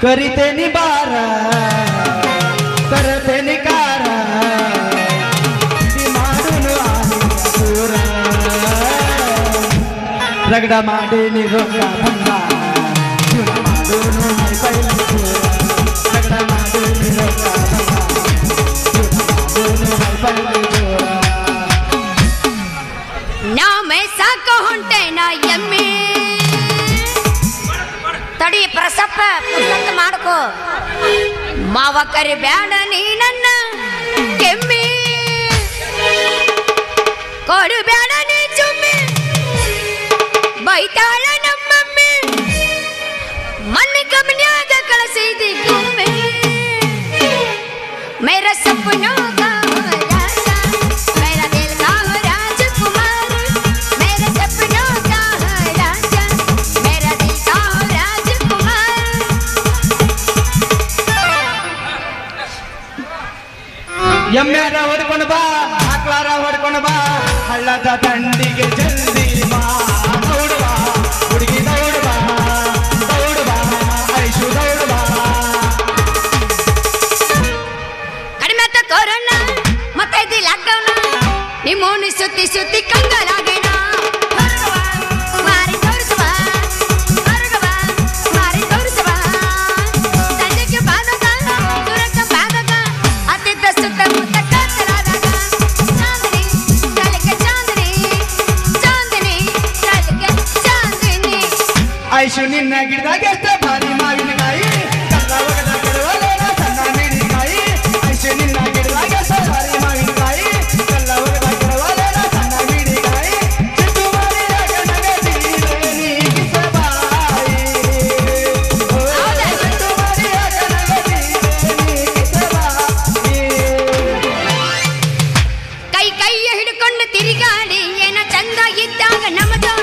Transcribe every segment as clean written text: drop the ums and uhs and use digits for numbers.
करीतेनी बार करतेनी car rugged माडेनी रोका भंगा जुना माडून पहिले रगड माडेनी रोका भंगा जुना माडून पहिले ನಾ ಮೇಸಾಕ ಹೊಂಟೇನ ಎಮ್ಮೆ ತಡಿ ಪ್ರಸಪ್ಪ ಪುಸ್ತಕ ಮಾಡ್ಕೋ ಮಾವ ಕರಿ ಬ್ಯಾಡ ನೀ ನನ್ನ ಕೆಮ್ಮೆ ಕೊಡು ಬ್ಯಾಡ ನೀ ಚುಮ್ಮೆ ಬೈತಾಳ ನಮ್ಮಮ್ಮೆ ಮನೆ ಕಮನ್ಯಾಗ ಕಳಸಿದಿ ಗುಮ್ಮೆ ಮೇರ ಸಪನೋ ಎಮ್ಮ್ಯಾರ ಹೊಡ್ಕೊಂಡು ಬಾ ಆಕ್ಳಾರ ಹೊಡ್ಕೊಂಡು ಬಾ ಹಳ್ಳದ ದಂಡಿಗೆ ಜಲ್ದಿ ಬಾ ದೌಡು ಬಾ ಹುಡುಗಿ ದೌಡು ಬಾ ಐಶು ದೌಡು ಬಾ ಕಡಿಮೆ ಆತ ಕೊರೋನಾ ಮತ್ತೈತಿ ಲಾಕ್ಡೌನ್ ನಿಮ್ಮೋನಿ ಸುತ್ತಿ ಸುತ್ತಿ ಕಂಗಾಲಾಗೇಣ ಐಶು ನಿನ್ನ ಗಿಡದಾಗ ಎಷ್ಟ ಭಾರಿ ಮಾವಿನಕಾಯಿ ಕಲ್ಲ ಒಗದ ಕೆಡವಲೇನ ಸಣ್ಣ ಮೀನಿಕಾಯಿ ಐಶು ನಿನ್ನ ಗಿಡದಾಗ ಎಷ್ಟ ಭಾರಿ ಮಾವಿನಕಾಯಿ ಕಲ್ಲ ಒಗದ ಕೆಡವಲೇನ ಸಣ್ಣ ಮೀನಿಕಾಯಿ ಚಿಟ್ಟು ಮಾಡಿದಾಗ ನಗದೀರೆ ನೀ ಕಿಸಬಾಯಿ ಚಿಟ್ಟು ಮಾಡಿದಾಗ ನಗದೀರೆ ನೀ ಕಿಸಬಾಯಿ ಕೈ ಕೈಯ ಹಿಡ್ಕೊಂಡು ತಿರುಗಾಡಿ ಏನ ಚಂದ ಇದ್ದಾಗ ನಮ್ಮದು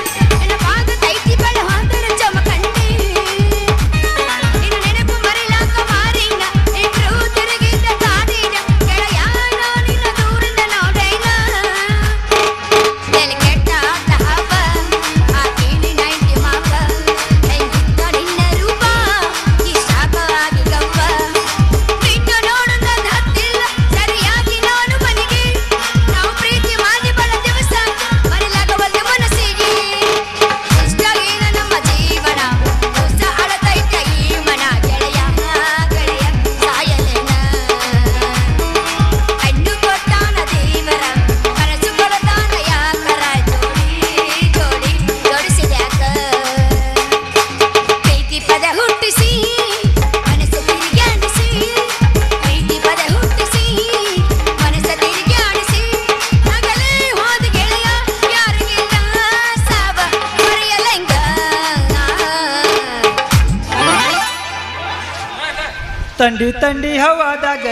ತಂಡಿ ತಂಡಿ ಹವಾದಾಗ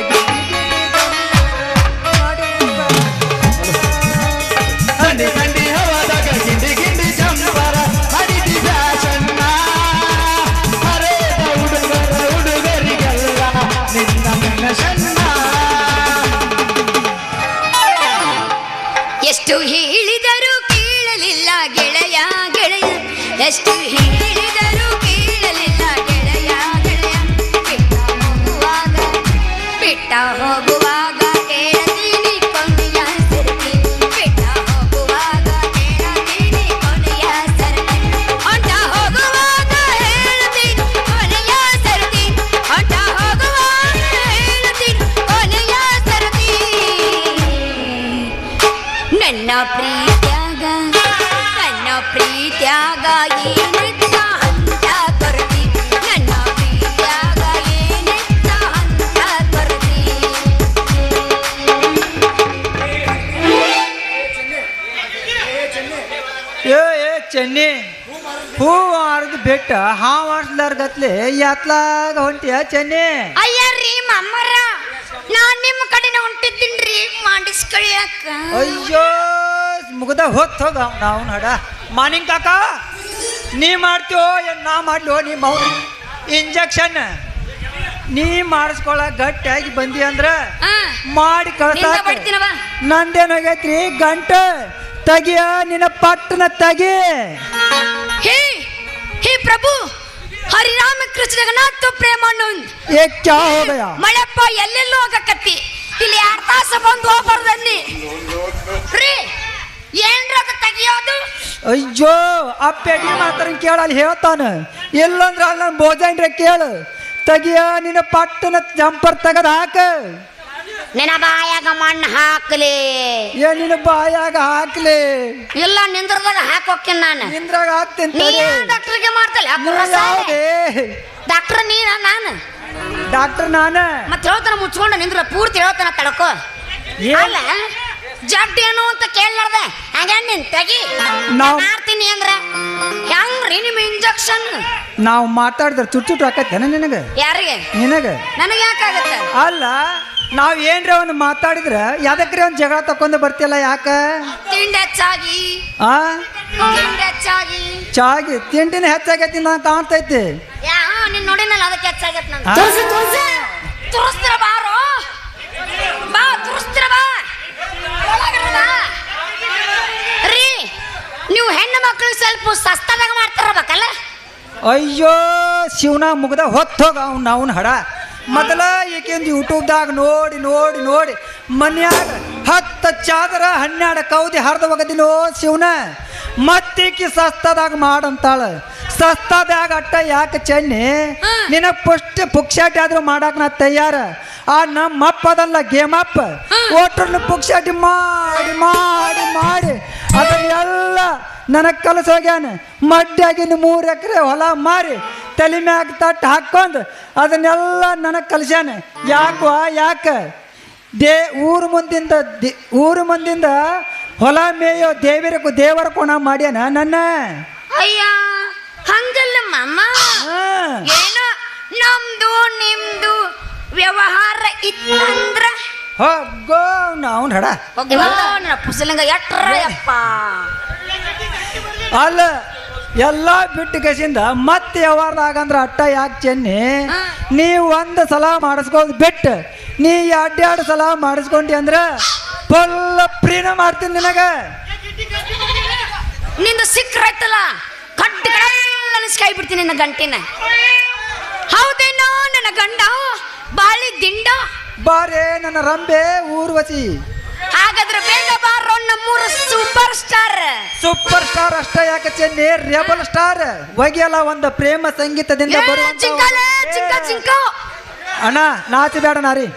ತಂಡಿ ತಂಡಿ ಹವಾದಾಗ ಗಿಂಡಿ ಗಿಂಡಿ ಜಂಬರ ಹರಿದಿ ಫ್ಯಾಷನ್ನ ಹರೇದ ಹುಡುಗರಿಗೆಲ್ಲ ನಿನ್ನ ಮೆಣಸನ್ನ ಎಷ್ಟು ಹೇಳಿದರೂ ಕೇಳಲಿಲ್ಲ ಗೆಳೆಯ ಗೆಳೆಯ ಎಷ್ಟು ಹೇಳಿದರೂ ಕೇಳಲಿಲ್ಲ ಗೆಳೆಯ ಗೆಳೆಯ ಬಿಟ್ಟ ಹೋಗುವಾಗ ಹೇಳ್ತೀನಿ ಕೊನೆಯ ಸರತಿ ಬಿಟ್ಟ ಹೋಗುವಾಗ ಹೇಳ್ತೀನಿ ಕೊನೆಯ ಸರತಿ ಹೊಂಟ ಹೋಗುವಾಗ ಹೇಳ್ತೀನಿ ಕೊನೆಯ ಸರತಿ ಹೊಂಟ ಹೋಗುವಾಗ ಹೇಳ್ತೀನಿ ಕೊನೆಯ ಸರತಿ ನನ್ನ ಪ್ರೀತ್ಯಾಗ ಏನಿತ್ತ ಅಂತ ಕೊರತಿ ನನ್ನ ಪ್ರೀತ್ಯಾಗ ಏನಿತ್ತ ಅಂತ ಕೊರತಿ ಏ ಚೆನ್ನಿ ಹೂ ಆರ್ದು ಬೆಟ್ಟ ಹಾವು ಆಡ್ಸ್ಲಾರ್ದತ್ಲೆ ಯಾತ್ಲಾಗ ಹೊಂಟಿಯ ಚೆನ್ನಿ ಅಯ್ಯರ್ರಿ ಮಮ್ಮರ ನಾನ್ ನಿಮ್ಮ ಕಡೆನ ಹೊಂಟಿದ್ದೀನ್ರಿ ಮಾಡಿಸ್ಕೊಳಿಯಕ್ಕ ಅಯ್ಯೋ ಮುಗ್ದ ಹೊತ್ತು ಹೋಗ ನಾವು ನಡ ಮಾನಿಂಗ್ ಕಾಕ ನೀ ಮಾಡ್ತೀವೋ ಏನ್ ನಾ ಮಾಡ್ಲೋ ನೀ ಮೌನ ಇಂಜೆಕ್ಷನ್ ನೀ ಮಾಡಿಸ್ಕೊಳಕ್ ಗಟ್ಟಿಯಾಗಿ ಬಂದಿ ಅಂದ್ರ ಮಾಡಿ ಕಳ್ಸಾಕ ನಂದೇನಾಗೈತ್ರಿ ಗಂಟೆ ತಗಿಯ ನಿನ್ನ ಪಟ್ಟನ ತಗಿ ಹೇ ಹೇ ಪ್ರಭು ಹರಿರಾಮಕೃಷ್ಣ ಜಗನ್ನಾಥ ಪ್ರೇಮಾನಂದ್ ये क्या हो गया ಮಳೆಪ್ಪ ಎಲ್ಲೆಲ್ಲೋ ಹೋಗಕತ್ತಿ ಇಲ್ಲಿ 2 ತಾಸು ಬಂದು ಹೋಗ್ಬಾರ್ದನ್ನಿ ರೀ ಏನ್ರದ ತೆಗಿಯೋದು ಅಯ್ಯೋ ಆ ಪೆಡಿ ಮಾತ್ರ ಕೇಳ ಅಲ್ಲಿ ಹೇಳ್ತಾನ ಇಲ್ಲಂದ್ರ ಅಲ್ಲಿ ನನ್ನ ಬೋಜಾನ್ರೆ ಕೇಳು ತೆಗಿಯ ನಿನ್ನ ಪಟ್ಟನ ಜಂಪರ್ ತೆಗದ ಹಾಕ ನಿನ್ನ ಬಾಯಾಗ ಮಣ್ಣು ಹಾಕ್ಲಿ ಏ ನಿನ್ನ ಬಾಯಾಗ ಹಾಕ್ಲಿ ಇಲ್ಲ ನಿಂದ್ರದಾಗ ಹಾಕೋಕ್ಕಿನ್ ನಾನು ನಿಂದ್ರಾಗ ಹಾಕ್ತೇನೆ ನೀ ಡಾಕ್ಟರ್ಗೆ ಮಾಡ್ತಲ್ಲ ಡಾಕ್ಟರ್ ನೀನ ನಾನು ಡಾಕ್ಟರ್ ನಾನ ಮತ್ತೆ ಹೇಳ್ತಾನ ಮುಚ್ಕೊಂಡು ನಿಂದ್ರ ಪೂರ್ತಿ ಹೇಳ್ತಾನ ತಡಕೋ ಅಲ್ಲ ಜಡ್ ಏನು ಅಂತ ಕೇಳಲಾರ್ದ ಹಂಗ ನಿನ್ ತೆಗಿ ಮಾಡ್ತೀನಿ ಅಂದ್ರೆ ಹೆಂಗ್ರಿ ನಿಮ್ ಇಂಜೆಕ್ಷನ್ ನಾವು ಮಾತಾಡಿದ್ರೆ ಚುಟ್ಟು ಹಾಕತ್ತೇನ ನಿನಗ ಯಾರಿಗೆ ನಿನಗ ನನಗೆ ಯಾಕಾಗತ್ತ ಅಲ್ಲ ನಾವ್ ಏನ್ರ ಒಂದು ಮಾತಾಡಿದ್ರ ಯಾದಕ್ರಿ ಒಂದ್ ಜಗಳ ತಕೊಂಡ್ ಬರ್ತಿಲ್ಲ ಯಾಕ ತಿಂಡಿ ಹೆಚ್ಚಾಗಿ ಆ ತಿಂಡಿ ಹೆಚ್ಚಾಗಿ ಚಾಗಿ ತಿಂಡಿನ ಹೆಚ್ಚಾಗೈತಿ ನಾ ಕಾಣ್ತೈತಿ ಯಾ ನೀನ್ ನೋಡಿನಲ್ಲ ಅದಕ್ಕೆ ಹೆಚ್ಚಾಗೈತಿ ನಾನು ತುರಿಸ್ತೀರ ಬಾರೋ ಬಾ ತುರಿಸ್ತೀರ ಬಾ ರೀ ನೀವು ಹೆಣ್ಣು ಮಕ್ಕಳು ಸ್ವಲ್ಪ ಸಸ್ತಾದಾಗ ಮಾಡ್ತಾರಬೇಕಲ್ಲ ಅಯ್ಯೋ ಶಿವನ ಮುಗ್ದ ಹೊತ್ತೋಗ ಅವ್ನ ಹಡ ಮೊದಲ ಈಕೆಂದು ಯೂಟ್ಯೂಬ್ದಾಗ ನೋಡಿ ನೋಡಿ ನೋಡಿ ಮನ್ಯಾಗ 10 ಚಾದರ 12 ಕೌದಿ ಹರಿದು ಹೋಗದಿನೋ ಶಿವನ ಮತ್ತೀಕಿ ಸಸ್ತಾದಾಗ ಮಾಡಂತಾಳ ಸಸ್ತಾದಾಗ ಅಟ್ಟ ಯಾಕೆ ಚೆನ್ನಿ ನಿನ್ನ ಪುಕ್ಷಾಟಿ ಆದ್ರೂ ಮಾಡಾಕ ನಾ ತಯಾರ ಆ ನಮ್ಮ ಅಪ್ಪ ಅದಲ್ಲ ಗೇಮಪ್ಪ ಓಟ್ರನ್ನ ಪುಕ್ಷಾಟಿ ಮಾಡಿ ಮಾಡಿ ಮಾಡಿ ಅದನ್ನೆಲ್ಲ ನನಗೆ ಕಲಸ ಹೋಗ್ಯಾನ ಮಡ್ಯಾಗಿನ 3 ಎಕರೆ ಹೊಲ ಮಾರಿ ತಲೆ ಮ್ಯಾಗ ತಟ್ಟು ಹಾಕೊಂಡು ಅದನ್ನೆಲ್ಲ ನನಗೆ ಕಲಿಸ್ಯಾನ ಯಾಕೆ ಊರು ಮುಂದಿಂದ ಹೊಲ ಮೇಯೋ ದೇವರ ಕೋಣ ಮಾಡ್ಯಾನ ನನ್ನ ಅಯ್ಯ ಹಂಗಲ್ಲ ಮಾಮ ಏನೋ ನಮ್ದು ನಿಮ್ದು ವ್ಯವಹಾರ ಇತ್ತಂದ್ರ ಹೋಗೋ ನಾವು ಹಡ ಪುಸಲಿಂಗ ಎಟ್ರಯಪ್ಪ ಅಲ್ಲ ಎಲ್ಲ ಬಿಟ್ಟು ಕಸಿಂದ ಮತ್ತೆ ಯಾವಾರದಾಗಂದ್ರ ಅಟ್ಟ ಯಾಕೆ ಚೆನ್ನಿ ನೀ 1 ಸಲ ಮಾಡಿಸ್ಕೋದು ಬಿಟ್ಟು ನೀ 2 ಸಲ ಮಾಡಿಸ್ಕೊಂಡಿ ಅಂದ್ರ ಫುಲ್ ಪ್ರೀನ ಮಾಡ್ತೀನಿ ನಿನಗ ನಿಂದು ಸಿಕ್ಕ್ರೈತಲ್ಲ ಕಡ್ಡಿ ಕೈ ಬಿಡ್ತೀನಿ ನಿನ್ನ ಗಂಟಿನ ಹೌದೇನೋ ನನ್ನ ಗಂಡ ಬಾಳಿ ದಿಂಡ ಬಾರೇ ನನ್ನ ರಂಬೆ ಊರ್ವಶಿ ಹಾಗಾದ್ರೆ ಬೇಗ ಬಾರೋ ನಮ್ಮೂರ ಸೂಪರ್ ಸ್ಟಾರ್ ಅಷ್ಟ ಯಾಕೆ ಚೆನ್ನಿ ರೆಬಲ್ ಸ್ಟಾರ್ ಒಗೆಯಲ್ಲ ಒಂದು ಪ್ರೇಮ ಸಂಗೀತದಿಂದ ಅಣ್ಣ ನಾಚಿ ಬೇಡ ನಾರಿ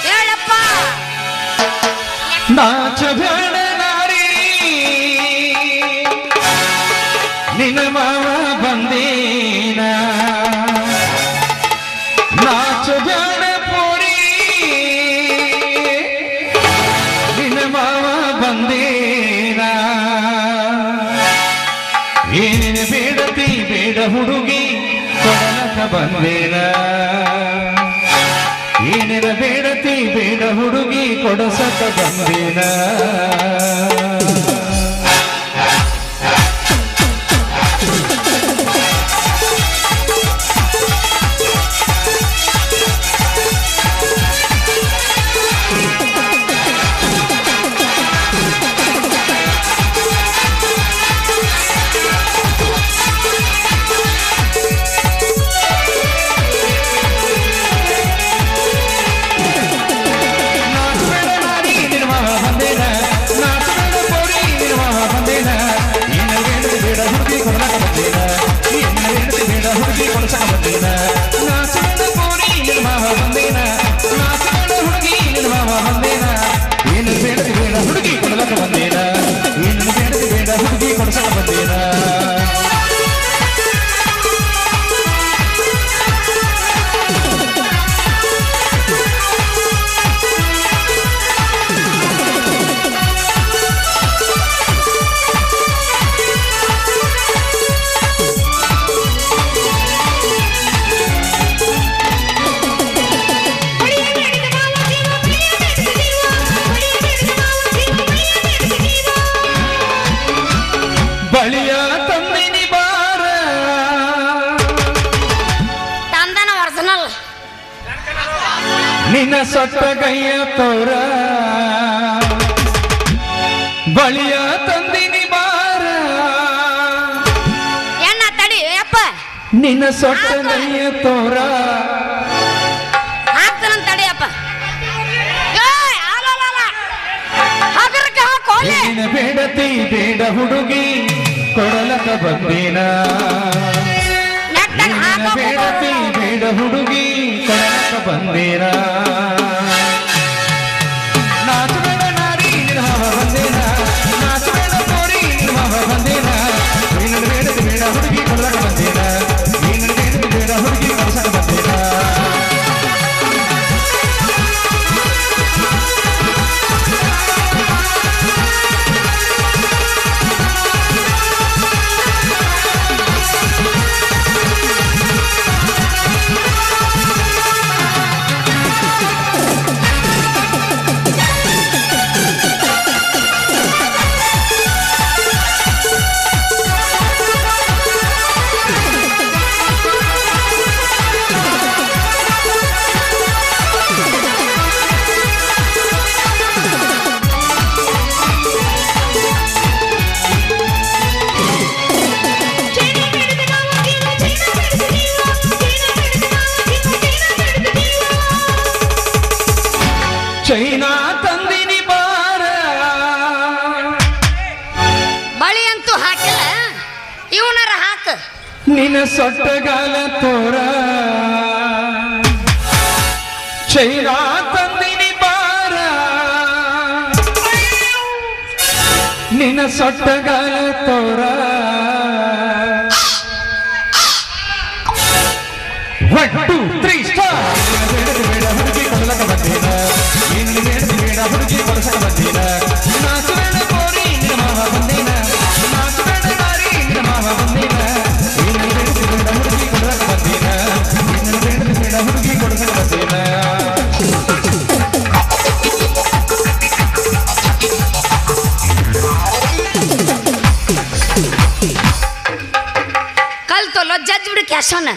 ಹೇಳಪ್ಪ ನಾಚ ಬೇಡ ನಾರಿ ನಿನ್ನ ಮಾವ ಬಂದೇನ ನಾಚ ಬೇಡ ಪೋರಿ ನಿನ್ನ ಮಾವ ಬಂದೇನ ಏನೇನು ಬೇಡತಿ ಬೇಡ ಹುಡುಗಿ ಕೊಡಲಕ ಬಂದೇನ ಏನೇನ ಬೇಡತಿ ಬೇಡ ಹುಡುಗಿ ಕೊಡಸಕ ಬಂದೇನ ಬಳಿಯ ತಂದಿನಿ ಬಾರ ತಂದನ ಒರಿಜಿನಲ್ ನಿನ್ನ ಸೊಟ್ಟ ಗೈಯ ತೋರ ಬಳಿಯ ತಂದಿನಿ ಬಾರ ಎಣ್ಣ ತಡಿ ಅಪ್ಪ ನಿನ್ನ ಸೊಟ್ಟನೆಯ ತೋರ ಹಾಕ್ತಾನಂತ ತಡಿ ಅಪ್ಪ ನಿನ್ನ ಬೇಡತಿ ಬೇಡ ಹುಡುಗಿ ಕೊಡಲಕ ಬಂದೇನ ನಿನ್ನ ಬೇಡತಿ ಬೇಡ ಹುಡುಗಿ ಕೊಡಲಕ ಬಂದೇನ ನಾಚು ಬೇಡ ನಾರಿ ನಿನ್ನ ಮಾವ ಬಂದೇನ ನಾಚು ಬೇಡ ನೋರಿ ನಿನ್ನ ಮಾವ ಬಂದೇನ ನಿನ್ನ ಬೇಡತಿ ಬೇಡ ಹುಡುಗಿ ಕೊಡಲಕ ಬಂದೇನ ನಿನ್ನ ಬೇಡತಿ ಬೇಡ ಹುಡುಗಿ ಕೊಡಸಕ ಬಂದೇನ ಚೈನಾ ತಂದಿನಿ ಬಾರ ಬಳಿ ಅಂತೂ ಹಾಕಿಲ್ಲ ಇವನರ ಹಾಕ ನಿನ್ನ ಸೊಟ್ಟಗಾಲ ತೋರ ಚೈನಾ ತಂದಿನಿ ಬಾರ ನಿನ್ನ ಸೊಟ್ಟಗಾಲ ತೋರ 1 2 3 ಸ್ಟಾರ್ಟ್ ಬೇಡ ಹುಡುಗಿ ಕೊಡಲಕ ಬಂದೇನ ನಿನ್ನ ಬೇಡ ಹುಡುಗಿ ಕೊಡಸಕ ಬಂದೇನ ನಾಚು ಬೇಡ ಕೋರಿ ನಿನ್ನ ಮಾವ ಬಂದೇನ ನಾಚು ಬೇಡ ನಾರಿ ನಿನ್ನ ಮಾವ ಬಂದೇನ ನಿನ್ನ ಬೇಡ ಹುಡುಗಿ ಕೊಡಲಕ ಬಂದೇನ ನಿನ್ನ ಬೇಡ ಹುಡುಗಿ ಕೊಡಸಕ ಬಂದೇನ ಕಲ್ತೋಲ್ಲ ಜಡ್ಜ್ ಬಿಡು ಕ್ಯಾಶೋನ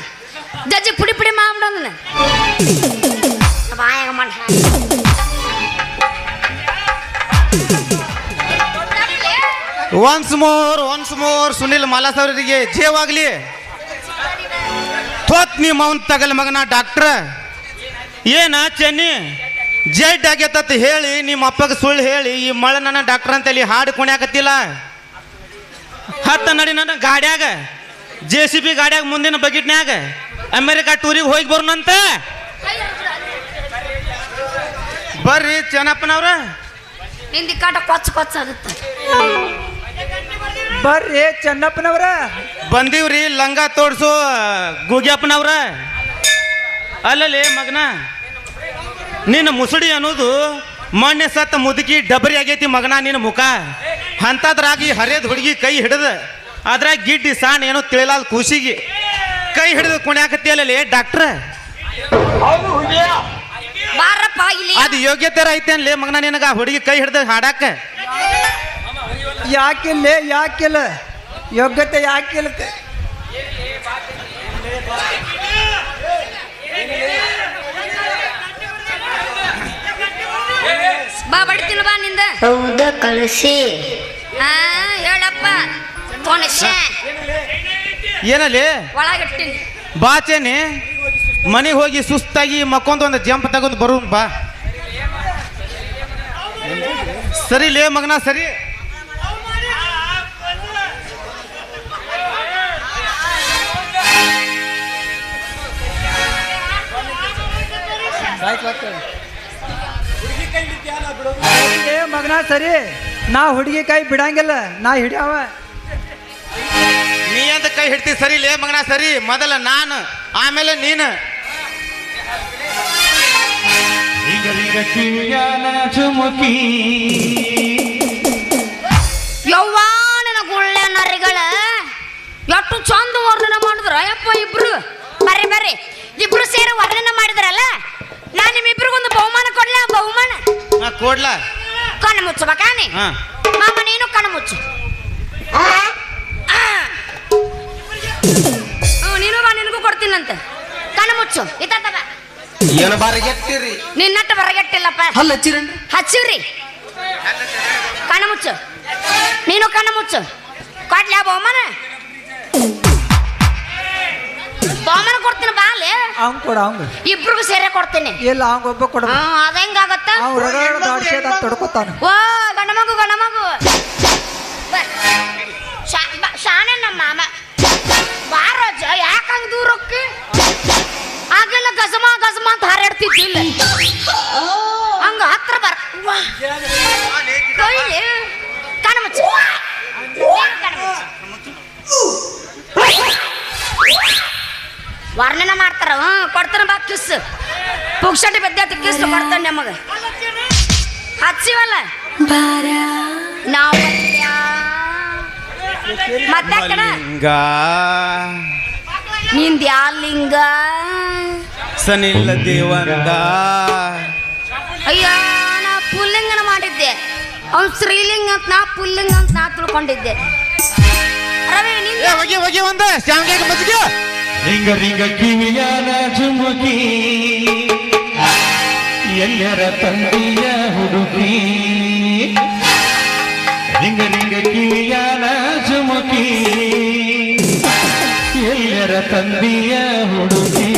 ಜಡ್ಜ್ ಪುಡಿ ಪುಡಿ ಮಾಡ್ಬಿಡೋದನ್ನ ಬಾಯಾಗ ಮಾಡಿ ಒನ್ಸ್ ಮೋರ್ ಸುನಿಲ್ ಮಾಲಾಸ್ ಅವರಿಗೆ ಜೇವಾಗ್ಲಿ ಥೋತ್ ನೀ ಮೌನ್ ತಗಲ್ ಮಗನ ಡಾಕ್ಟ್ರ ಏನ ಚೆನ್ನಿ ಜಡ್ ಆಗೇತತ್ ಹೇಳಿ ನಿಮ್ಮ ಅಪ್ಪಗೆ ಸುಳ್ಳು ಹೇಳಿ ಈ ಮಳ ನನ್ನ ಡಾಕ್ಟರ್ ಅಂತೇಳಿ ಹಾಡು ಕುಣ್ಯಾಕತ್ತಿಲ್ಲ ಹತ್ತ ನಡಿ ನನ್ನ ಗಾಡ್ಯಾಗ JCB ಗಾಡ್ಯಾಗ ಮುಂದಿನ ಬಗಿಟ್ನ್ಯಾಗ ಅಮೆರಿಕಾ ಟೂರಿಗೆ ಹೋಗಿ ಬರೋಣಂತ ಬರ್ರಿ ಚೆನ್ನಪ್ಪನವ್ರ ನಿಂದಿ ಕಾಟ ಕೊಚ್ಚ ಕೊಚ್ಚ ಆಗುತ್ತೆ ಬರ್ರಿ ಚೆನ್ನಪ್ಪನವ್ರ ಬಂದೀವ್ರಿ ಲಂಗ ತೋಡ್ಸು ಗೂಗ್ಯಪ್ಪನವ್ರ ಅಲ್ಲಲ್ಲಿ ಮಗನ ನಿನ್ನ ಮುಸುಡಿ ಅನ್ನೋದು ಮೊನ್ನೆ ಸತ್ತ ಮುದುಕಿ ಡಬರಿ ಆಗೈತಿ ಮಗನ ನಿನ್ನ ಮುಖ ಅಂಥದ್ರಾಗಿ ಹರಿಯದ ಹುಡುಗಿ ಕೈ ಹಿಡಿದ ಅದ್ರಾಗ ಗಿಡ್ಡಿ ಸಾಣ್ ಏನೋ ತಿಳಿಲಾದ ಖುಷಿಗೆ ಕೈ ಹಿಡಿದು ಕುಣ್ಯಾಕತ್ತಿಯಲ್ಲೇ ಡಾಕ್ಟ್ರ ಬಾರಪ್ಪ ಇಲ್ಲಿ ಅದು ಯೋಗ್ಯತೆ ಐತೆ ಅನ್ಲೇ ಮಗನ ನಿನಗ ಹುಡುಗಿ ಕೈ ಹಿಡ್ದು ಹಾಡಾಕ ಯಾಕಿಲ್ಲ ಯೋಗ್ಯತೆ ಯಾಕಿಲ್ಲ ಬಾ ಬಡ್ತೀನಿ ಬಾ ನಿಂದ ಹೌದ ಕಳಿಸಿ ಹೇಳಪ್ಪ ಏನಲ್ಲಿ ಒಳಗಿಟ್ಟಿನಿ ಬಾಚೇನೆ ಮನೆಗೆ ಹೋಗಿ ಸುಸ್ತಾಗಿ ಮಕ್ಕೊಂದು ಒಂದು ಜಂಪ್ ತಗೊಂಡು ಬರೋನ್ ಬಾ ಸರಿ ಲೇ ಮಗನ ಸರಿ ಮಗನ ಸರಿ ನಾ ಹುಡುಗಿ ಕೈ ಬಿಡಂಗಿಲ್ಲ ನಾ ಹಿಡಿಯವ ನೀ ಅಂತ ಕೈ ಹಿಡ್ತಿ ಸರಿ ಲೇ ಮಗನ ಸರಿ ಮೊದಲ ನಾನು ಆಮೇಲೆ ನೀನು ಈಗ ಕಿವಿಯಾನ ಚುಮುಕಿ ಯವ್ವಾ ನನ್ನ ಗುಳ್ಳೆ ನರಿಗಳ ಎಷ್ಟು ಚಂದ ವರ್ಣನೆ ಮಾಡಿದ್ರ ಅಯ್ಯಪ್ಪ ಇಬ್ರು ಬರ್ರಿ ಬರ್ರಿ ಇಬ್ರು ಸೇರಿ ವರ್ಣನೆ ಮಾಡಿದ್ರಲ್ಲ ನಾನು ನಿಮ್ಮಿಬ್ರಿಗೊಂದು ಬಹುಮಾನ ಕೊಡ್ಲ ಬಹುಮಾನ ಕೊಡ್ಲ ಕಣ್ಣು ಮುಚ್ಚಬೇಕಾನೆ ಮಾಮ ನೀನು ಕಣ್ಣು ಮುಚ್ಚು ನೀನು ಬಾ ನಿನಗೂ ಕೊಡ್ತೀನಂತೆ ಕಣ್ಣು ಮುಚ್ಚು ಇತ್ತ ಏನು ಬಾರಿಗೆಟ್ಟಿರಿ ನಿನ್ನಟ್ಟು ಬರಗೆಟ್ಟಿಲ್ಲಪ್ಪ ಹಲ್ಲ ಹಚ್ಚಿರನ್ರಿ ಹಚ್ಚಿವ್ರಿ ಕಣ್ಣು ಮುಚ್ಚು ನೀನು ಕಣ್ಣ ಮುಚ್ಚು ಕೊಡ್ಲಿ ಬಹುಮಾನ ಬಹುಮಾನ ಕೊಡ್ತೀನಿ ಬಾಲೆ ಅವ್ನ್ ಕೊಡ ಅವಂಗ ಇಬ್ರಿಗೂ ಸೇರೆ ಕೊಡ್ತೀನಿ ಇಲ್ಲ ಅವಂಗ ಒಬ್ಬ ಕೊಡ ಅದ ಹೆಂಗಾಗತ್ತ ಅವ್ ರಗಡ ದಾಡ್ಸೇದ ತೊಡ್ಕೊತಾನ ಓ ಗಂಡ ಮಗು ಶಾನೆ ನಮ್ಮ ಮಾಮ ಬಾರೋಜ ಯಾಕಂಗ್ ದೂರಕ್ಕೆ ಆಗೆಲ್ಲ ಗಜಮ ಅಂತ ಹಾರಾಡ್ತಿದ್ದಿಲ್ಲ ಹಂಗ ಹತ್ರ ಬರ ಕೈಲಿ ಕಣ್ಮುಚ್ಚು ವರ್ಣನ ಮಾಡ್ತಾರ ಕೊಡ್ತಾನ ಬಾ ಕಿಸ್ ಪುಕ್ಷಟಿ ಬೆದ್ದ ಕಿಸ್ ಕೊಡ್ತಾನೆ ನಮಗ ಹಚ್ಚಿವಲ್ಲ ನಾವು ಮತ್ತೆ ಕಣ ನಿಂದ ಯಾ ಲಿಂಗ ಸನಿಲ್ಲ ದೇವಂದ ಅಯ್ಯ ನಾ ಪುಲ್ಲಿಂಗನ ಮಾಡಿದ್ದೆ ಅವ್ನು ಶ್ರೀಲಿಂಗ ಅಂತ ನಾ ಪುಲ್ಲಿಂಗ ಅಂತ ನಾ ತಿಳ್ಕೊಂಡಿದ್ದೆ ರವಿ ಹೋಗಿ ಒಂದ ಶಾಂಗೆ ಮಜ್ಜಿಗೆ ರಿಂಗ ರಿಂಗ ಕಿವಿಯಾನ ಜುಮುಕಿ ಎಲ್ಲರ ತಂದೆಯ ಹುಡುಕಿ ರಿಂಗ ರಿಂಗ ಕಿವಿಯಾನ ಜುಮುಕಿ ಎಲ್ಲರ ತಂದೆಯ ಹುಡುಕಿ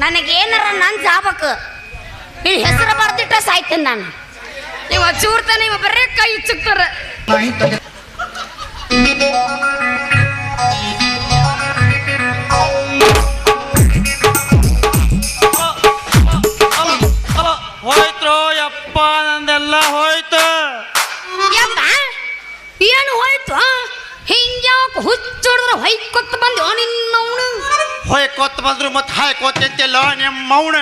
ನನಗೇನಾರ ನನ್ ಜಾಬಕ್ ಈ ಹೆಸರು ಬರ್ದಿಟ್ಟ ಸಾಯ್ತೇನೆ ನಾನು ನೀವು ಚೂರ್ತಾನೆ ಇವ ಬರೇ ಕೈ ಉಚ್ಚಕ್ತಾರ ಹೋಯ್ತು ಯಪ್ಪ ನಂದೆಲ್ಲ ಹೋಯ್ತು ಯಪ್ಪ ಏನು ಹೋಯ್ತು ಹಿಂಗ್ಯಾಕ ಹುಚ್ಚೊಡ್ದ್ರ ಹೊಯ್ಕೊತ್ತ ಬಂದ್ಯೋ ನಿನ್ನವನು ಹೊಯ್ಕೊತ್ ಬಂದ್ರು ಮತ್ತೆ ಹಾಯ್ಕೊತ್ತಿಲ್ಲ ನಿಮ್ಮ ಮೌನ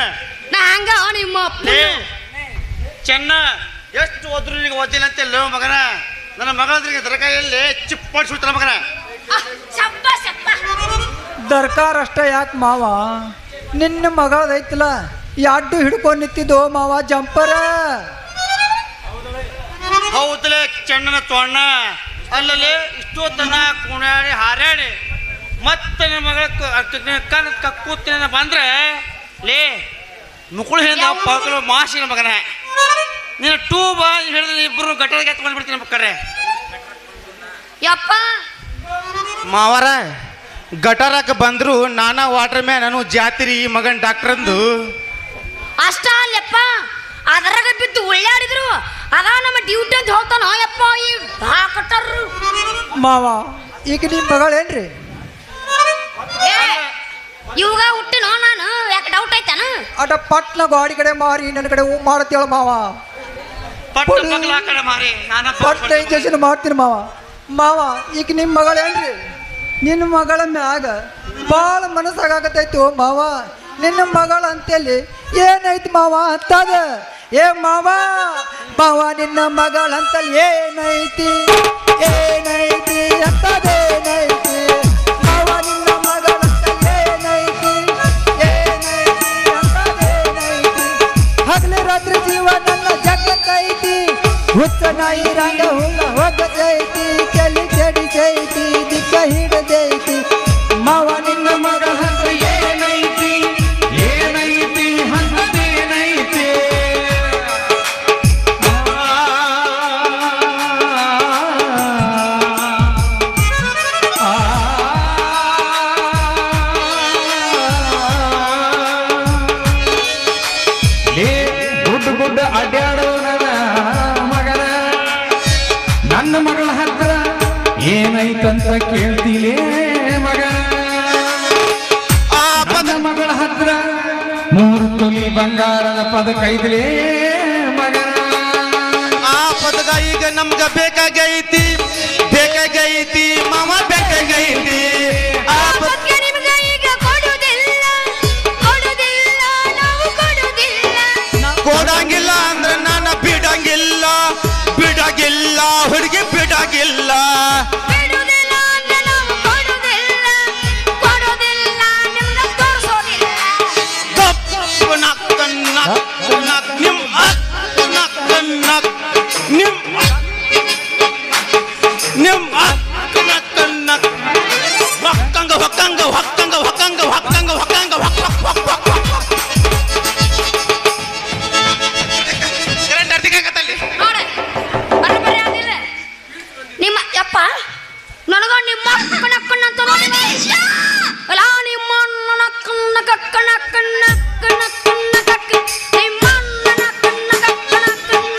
ನಾ ಹಂಗ ನಿಮ್ಮ ಚೆನ್ನ ಎಷ್ಟು ಓದ್ರು ಈಗ ಓದಿಲ್ಲ ಅಂತೆಲ್ಲ ಮಗನ ನನ್ನ ಮಗಳಿಗೆ ದರಕಾಯಲ್ಲಿ ಚಿಪ್ಪಟ್ಟು ಸುಡ್ತಾನ ಮಗನ ದರ್ಕಾರ ಅಷ್ಟ ಯಾಕೆ ಮಾವ ನಿನ್ನ ಮಗಳದೈತಲ್ಲ ಯಾಡ್ಡು ಹಿಡ್ಕೊಂಡು ನಿಂತಿದ್ದು ಮಾವ ಜಂಪರ ಹೌದಲೇ ಚೆನ್ನನ ತೋಣ್ಣ ಅಲ್ಲಲ್ಲಿ ಇಷ್ಟೊತ್ತನ ಕುಣಾಡಿ ಹಾರಾಡಿ ಮತ್ತೆ ನನ್ನ ಮಗಳ ಕಣ್ ಕಕ್ಕೂತಿನ ಬಂದ್ರೆ ಲೇ ಮುಕುಳು ಹಿಂದ ಪಾಕಲು ಮಾಸಿನ ಮಗನ ನೀನು ಟೂಬ ಹೇಳಿದ್ರೆ ಇಬ್ಬರು ಗಟ್ಟರಿಗೆ ಎತ್ಕೊಂಡು ಬಿಡ್ತೀನಿ ಮಕ್ಕಳ್ರೆ ಯಪ್ಪ ಮಾವರ ಗಟರಕ್ಕೆ ಬಂದ್ರು ನಾನಾ ವಾಟರ್ ಮ್ಯಾನ್ ನಾನು ಜಾತಿರಿ ಮಗನ್ ಡಾಕ್ಟರ್ ಅಂದು ಅಷ್ಟ ಅಲ್ಲಪ್ಪ ಅದರಾಗ ಬಿದ್ದು ಉಳ್ಳಾಡಿದ್ರು ಅದ ನಮ್ಮ ಡ್ಯೂಟಿ ಅಂತ ಹೇಳ್ತಾನ ಯಪ್ಪ ಈ ಹಾಕಟ್ಟಾರ ಮಾವ ಈಗ ನಿಮ್ಮ ಮಗಳೇನ್ರಿ? ಇವಾಗ ಹುಟ್ಟಿನೋ ನಾನು ಯಾಕೆ ಡೌಟ್ ಐತಾನ ಅಟ ಪಟ್ನ ಗಾಡಿ ಕಡೆ ಮಾರಿ ನನ್ನ ಕಡೆ ಹೂ ಮಾಡತ್ತೇಳ ಮಾವ. ಪಟ್ನ ಇಂಜೆಕ್ಷನ್ ಮಾಡ್ತೀನಿ ಮಾವ. ಮಾವ ಈಗ ನಿಮ್ಮ ಮಗಳೇನ್ರಿ? ನಿನ್ನ ಮಗಳ ಮ್ಯಾಗ ಭಾಳ ಮನಸ್ಸಾಗತೈತಿ ಓ ಮಾವ. ನಿನ್ನ ಮಗಳ ಅಂತೇಳಿ ಏನೈತಿ ಮಾವ ಅಂತದ? ಏ ಮಾವ ಮಾವ ನಿನ್ನ ಮಗಳಂತಲ್ಲಿ ಏನೈತಿ ಏನೈತಿ ಅಂತದೇನೈತಿ? ಮಾವ ನಿನ್ನ ಮಗಳಂತಲ್ಲಿ ಏನೈತಿ ಏನೈತಿ ಅಂತದೇನೈತಿ? ಹಗಲು ರಾತ್ರಿ ಜೀವ ನನ್ನ ಜಗತ್ತೈತಿ, ಹುಚ್ಚ ನಾಯಿ ರಂಗ ಹುಲ್ಲ ಹೋಗತೈತಿ, ಚಳಿ ಚಡಿಸೈತಿ, ದಿಕ್ಕ ಹಿಡದೈತಿ. ಮಾವ ನಿನ್ನ ಮಗಳ ಹತ್ರ ಏನೈತಿ ಏನೈತಿ ಹಂಗದೇನೈತಿ? ಗುಡ್ಡ ಅಡ್ಯಾಡೋ ನನ್ನ ಮಗಳ ಹತ್ರ ಏನೈತಂತ ಕೇಳ್ತೀಲೇ ಮಗನ. ನನ್ನ ಮಗಳ ಹತ್ರ 3 ತೊಲಿ ಬಂಗಾರದ ಪದಕ ಐದ್ಲೇ ಮಗನ. ಆ ಪದಕ ಈಗ ನಮ್ಗ ಬೇಕಾಗೈತಿ ಬೇಕಾಗೈತಿ ಮಾವ ಬೇಕಾಗೈತಿ. ಆ ಪದಕ ನಿಮ್ಗ ಈಗ ಕೊಡುದಿಲ್ಲ ಕೊಡುದಿಲ್ಲ ನಾವು ಕೊಡುದಿಲ್ಲ. ಕೊಡಂಗಿಲ್ಲ ಅಂದ್ರೆ ನಾನು ಬಿಡಂಗಿಲ್ಲ ಬಿಡಂಗಿಲ್ಲ ಹುಡುಗಿ ಬಿಡಂಗಿಲ್ಲ. ಬಿಡುದಿಲ್ಲ ಅಂದ್ರೆ ನಾವು ಕೊಡುದಿಲ್ಲ ಕೊಡುದಿಲ್ಲ ನಿಮ್ಗ ತೋರಿಸೋದಿಲ್ಲ. ಕಪ್ಪು ನಕ್ಕ ನಕ್ಕ ನಕ್ಕ ನಿಮ್ ಅಕ್ಕ ನಕ್ಕ ನಕ್ಕ ನಿಮ್ ನಿಮ್ ಅಕ್ಕ ನಕ್ಕ ನಕ್ಕ ಹೊಕ್ಕಂಗ ಹೊಕ್ಕಂಗ ಹೊಕ್ಕಂಗ ಹೊಕ್ಕಂಗ ಹೊಕ್ಕಂಗ ಹೊಕ್ಕಂಗ ಹೊಕ್ಕ ಹೊಕ್ಕ ಹೊಕ್ಕ ಕರೆಂಟ್ ಅರ್ತಿಕಾಗತ್ತಲ್ಲಿ ನೋಡ ಬರಬರಿ ಆಗಿಲ್ಲ ನಿಮ್ಮ ಯಪ್ಪ ನನಗ ನಿಮ್ಮ ಅಕ್ಕನ ಅಕ್ಕನ ಅಂತ ನೋಡಿ ಅಲ್ಲ ನಿಮ್ಮ ಅಣ್ಣನ ಕಣ್ಣ ಕಕ್ಕನ ಕಣ್ಣ ಕಣ್ಣ ಕಣ್ಣ ಕಕ್ಕ ನಿಮ್ಮ ಅಣ್ಣನ ಕಣ್ಣ ಕಕ್ಕನ ಕಣ್ಣ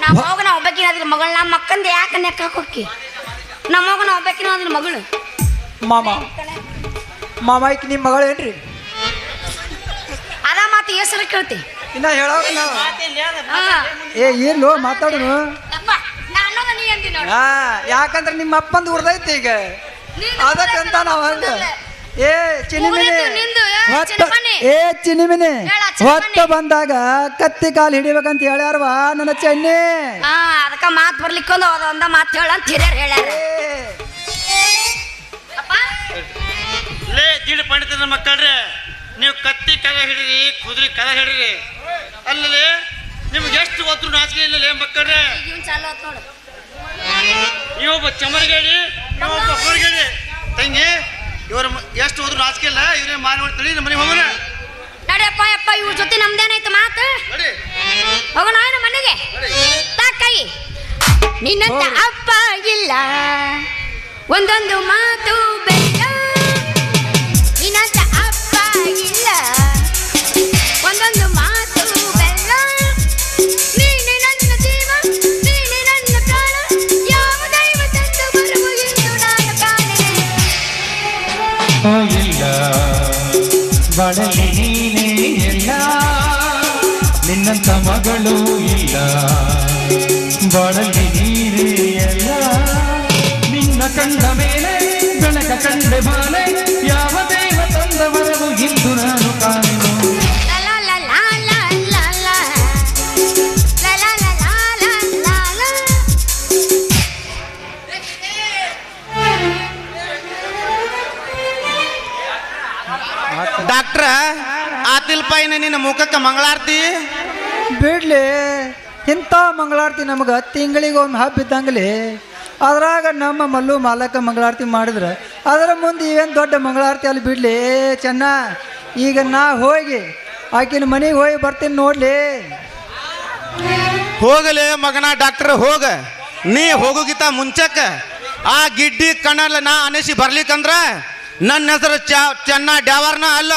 ನಮ್ಮ ಹೋಗನ ಒಬ್ಬಕಿನ ಅದ್ರ ಮಗಳು ನಮ್ಮ ಅಕ್ಕಂದ ಯಾಕೆ ನೆಕ್ಕ ಹಾಕೋಕ್ಕಿ ನಮ್ಮ ಹೋಗನ ಒಬ್ಬಕಿನ ಅದ್ರ ಮಗಳು ಮಾಮ ಮಾಮ ಈಗ ನಿಮ್ಮ ಮಗಳೇನ್ರಿ? ಅದ ಮಾತು ಹೆಸರು ಕೇಳ್ತಿ ಇನ್ನ ಹೇಳೋಕ ನಾವು ಹಾ ಏ ಇರ್ಲೋ ಮಾತಾಡೋನು. ಯಪ್ಪ ನಾನು ನೀ ಅಂದಿ ನೋಡು ಹಾ ಯಾಕಂದ್ರೆ ನಿಮ್ಮ ಅಪ್ಪಂದು ಉರ್ದೈತಿ ಈಗ ಅದಕ್ಕಂತ ನಾವು ಹಂಗ. ಏ ಚಿನಿಮಿನಿ ಮುಗಿತು ನಿಂದು, ಏ ಹೊತ್ತ ಚಿನಿಮನಿ. ಏ ಚಿನಿಮಿನಿ ಹೇಳ ಚಿನಿಮನಿ. ಹೊತ್ತ ಬಂದಾಗ ಕತ್ತಿ ಕಾಲು ಹಿಡಿಬೇಕಂತ ಹೇಳ್ಯಾರವ ನನ್ನ ಚೆನ್ನಿ. ಹಾ ಅದಕ್ಕ ಮಾತು ಬರ್ಲಿಕ್ಕೊಂದು ಒಂದ ಮಾತು ಹೇಳ ಅಂತ ಹಿರಿಯರು ಹೇಳ್ಯಾರ ಅಪ್ಪ ಲೇ ದಿಢ ಪಂಡಿತರ ಮಕ್ಕಳ್ರೆ, ನೀವು ಕತ್ತಿ ಕದ ಹಿಡಿರಿ ಕುದುರೆ ಕದ ಹಿಡಿರಿ ಅಲ್ಲೇ ನಿಮ್ಗೆ ಎಷ್ಟು ಒತ್ತರು ನಾಚಿಕೆ ಇಲ್ಲ ಮಕ್ಕಳ್ರೆ. ಇವನ್ ಚಾಲು ಆತ್ ನೋಡು ಇವೊಬ್ಬ ಚಮರ್ಗೇಡಿ ಇವೊಬ್ಬ ಹೊರಗೇಡಿ ತಂಗಿ ಇವ್ರ ಎಷ್ಟು ಹೋದ್ರು ನಾಚಿಕೆ ಇಲ್ಲ. ಇವ್ರೇ ಮಾರಿ ಮಾಡ್ತೀವಿ ನಮ್ಮ ಮನೆಗೆ ಹೋಗೋಣ ನಡಿಯಪ್ಪ ಯಪ್ಪ ಇವ್ರ ಜೊತೆ ನಮ್ದೇನಾಯ್ತು ಮಾತು ನೋಡಿ ಹೋಗೋಣ ನಮ್ಮ ಮನೆಗೆ ತಾಕೈ ನಿನ್ನಂತ ಅಪ್ಪ ಇಲ್ಲ ಒಂದೊಂದು ಮಾತು ಬೆಲ್ಲ ನಿನ್ನಂತ ಅಪ್ಪ ಇಲ್ಲ ಒಂದೊಂದು ಮಾತು ಬೆಲ್ಲ ನೀನೆ ನನ್ನ ಜೀವ ನೀನೆ ನನ್ನ ಪ್ರಾಣ ಯಾವ ದೈವ ತಂದು ಬರುವ ಎಂದು ನಾನು ಕಾಣೆ ಇಲ್ಲ ಬಡಲಿ ನೀನೇ ಎಲ್ಲ ನಿನ್ನಂತ ಮಗಳು ಇಲ್ಲ ಬಡಲಿ ನೀನೇ ಎಲ್ಲ ನಿನ್ನ ಕಂಡ ಮೇಲೆ ಬೆಳಕ ಕಂಡೆ ಬಾಲೆ ಯಾವ ದೇವ ತಂದ ಬರವು ಇಂದು ನಾನು ಕಾಣೆನು. ಲಾ ಲಾ ಲಾ ಲಾ ಲಾ ಲಾ ಲಾ ಲಾ ಲಾ ಲಾ ಲಾ ಲಾ ಡಾಕ್ಟ್ರ ಆತಿಲ್ಪಾಯಿನ ನಿನ್ನ ಮುಖಕ್ಕೆ ಮಂಗಳಾರತಿ ಬಿಡ್ಲಿ ಇಂಥ ಮಂಗಳಾರತಿ ನಮಗೆ ತಿಂಗಳಿಗೊಮ್ಮೆ ಹಬ್ಬ ಇದ್ದಂಗಲಿ. ಅದ್ರಾಗ ನಮ್ಮ ಮಲ್ಲು ಮಾಲಕ ಮಂಗಳಾರತಿ ಮಾಡಿದ್ರೆ ಅದರ ಮುಂದೆ ಇವೇನು ದೊಡ್ಡ ಮಂಗಳಾರತಿ ಅಲ್ಲಿ ಬಿಡ್ಲಿ ಚೆನ್ನ. ಈಗ ನಾ ಹೋಗಿ ಆಕಿನ ಮನೆಗೆ ಹೋಗಿ ಬರ್ತೀನಿ ನೋಡ್ಲಿ. ಹೋಗಲೇ ಮಗನ ಡಾಕ್ಟರ್ ಹೋಗ. ನೀ ಹೋಗೋಗಿತ್ತ ಮುಂಚಕ್ಕ ಆ ಗಿಡ್ಡಿ ಕಣ್ಣಲ್ಲ ನಾ ಅನಿಸಿ ಬರ್ಲಿಕ್ಕಂದ್ರ ನನ್ನ ಹೆಸರು ಚೆನ್ನ ಡ್ಯಾವರ್ನ ಅಲ್ಲ.